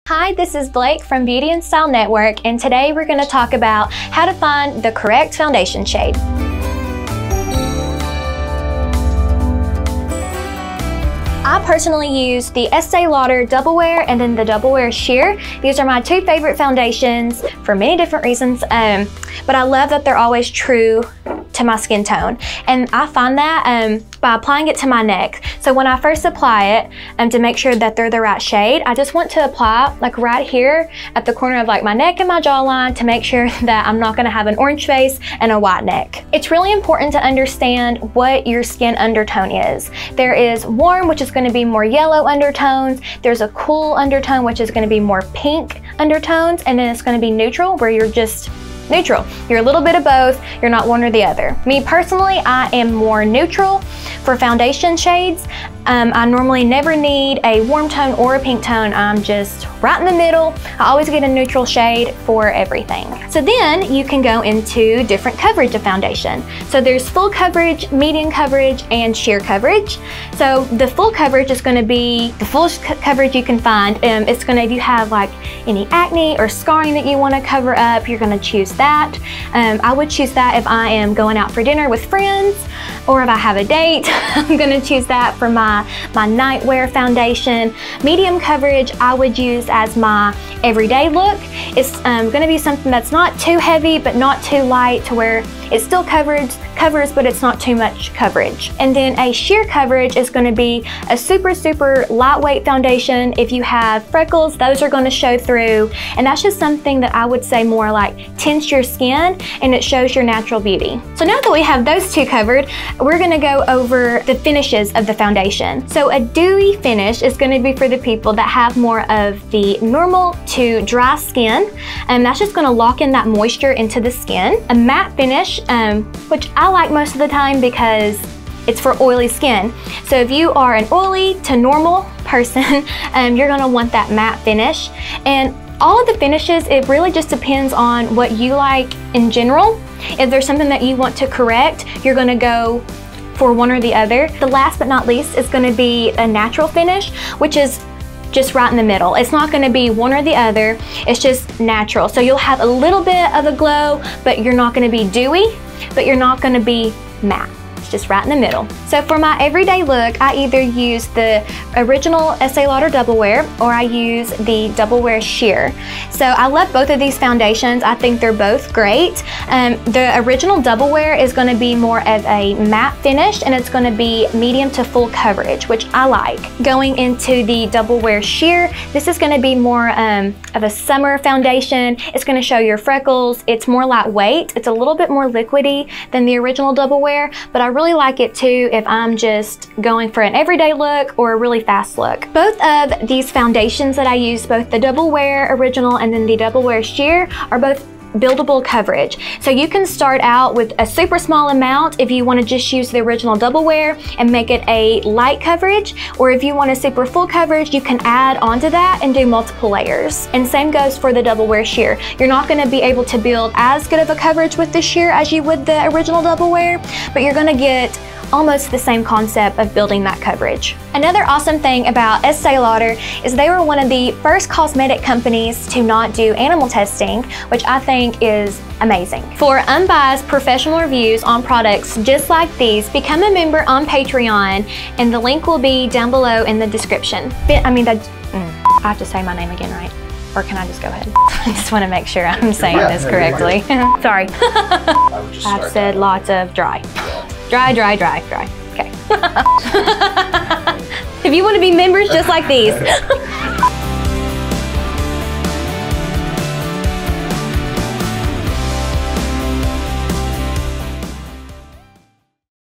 Hi, this is Blake from Beauty and Style Network, and today we're going to talk about how to find the correct foundation shade. I personally use the Estee Lauder Double Wear and then the Double Wear Sheer. These are my two favorite foundations for many different reasons, but I love that they're always true to my skin tone. And I find that by applying it to my neck. So when I first apply it, to make sure that they're the right shade, I just want to apply like right here at the corner of like my neck and my jawline to make sure that I'm not gonna have an orange face and a white neck. It's really important to understand what your skin undertone is. There is warm, which is gonna be more yellow undertones. There's a cool undertone, which is gonna be more pink undertones. And then it's gonna be neutral, where you're just neutral. You're a little bit of both, you're not one or the other. Me personally, I am more neutral for foundation shades. I normally never need a warm tone or a pink tone. I'm just right in the middle. I always get a neutral shade for everything. So then you can go into different coverage of foundation. So there's full coverage, medium coverage, and sheer coverage. So the full coverage is gonna be the fullest coverage you can find. It's gonna, if you have like any acne or scarring that you wanna cover up, you're gonna choose that. I would choose that if I am going out for dinner with friends, or if I have a date, I'm gonna choose that for my night wear foundation. Medium coverage I would use as my everyday look. It's gonna be something that's not too heavy, but not too light, to where it still covers, but it's not too much coverage. And then a sheer coverage is gonna be a super lightweight foundation. If you have freckles, those are gonna show through. And that's just something that I would say more like tints your skin, and it shows your natural beauty. So now that we have those two covered, we're gonna go over the finishes of the foundation. So a dewy finish is gonna be for the people that have more of the normal to dry skin, and that's just gonna lock in that moisture into the skin. A matte finish, which I like most of the time because it's for oily skin. So if you are an oily to normal person, you're gonna want that matte finish. And all of the finishes, it really just depends on what you like in general. If there's something that you want to correct, you're gonna go for one or the other. The last but not least is gonna be a natural finish, which is just right in the middle. It's not gonna be one or the other, it's just natural. So you'll have a little bit of a glow, but you're not gonna be dewy, but you're not gonna be matte. Just right in the middle. So for my everyday look, I either use the original Estee Lauder Double Wear, or I use the Double Wear Sheer. So I love both of these foundations. I think they're both great. The original Double Wear is going to be more of a matte finish, and it's going to be medium to full coverage, which I like. Going into the Double Wear Sheer, this is going to be more of a summer foundation. It's going to show your freckles. It's more lightweight. It's a little bit more liquidy than the original Double Wear, but I really like it too if I'm just going for an everyday look or a really fast look. Both of these foundations that I use, both the Double Wear Original and then the Double Wear Sheer, are both buildable coverage. So you can start out with a super small amount if you want to just use the original Double Wear and make it a light coverage, or if you want a super full coverage, you can add onto that and do multiple layers. And same goes for the Double Wear Sheer. You're not going to be able to build as good of a coverage with the sheer as you would the original Double Wear, but you're going to get almost the same concept of building that coverage. Another awesome thing about Estee Lauder is they were one of the first cosmetic companies to not do animal testing, which I think is amazing. For unbiased professional reviews on products just like these, become a member on Patreon, and the link will be down below in the description. I have to say my name again, right? Or can I just go ahead? I just want to make sure I'm saying this correctly. Sorry. I've said lots of dry. Dry. Okay. If you want to be members just like these.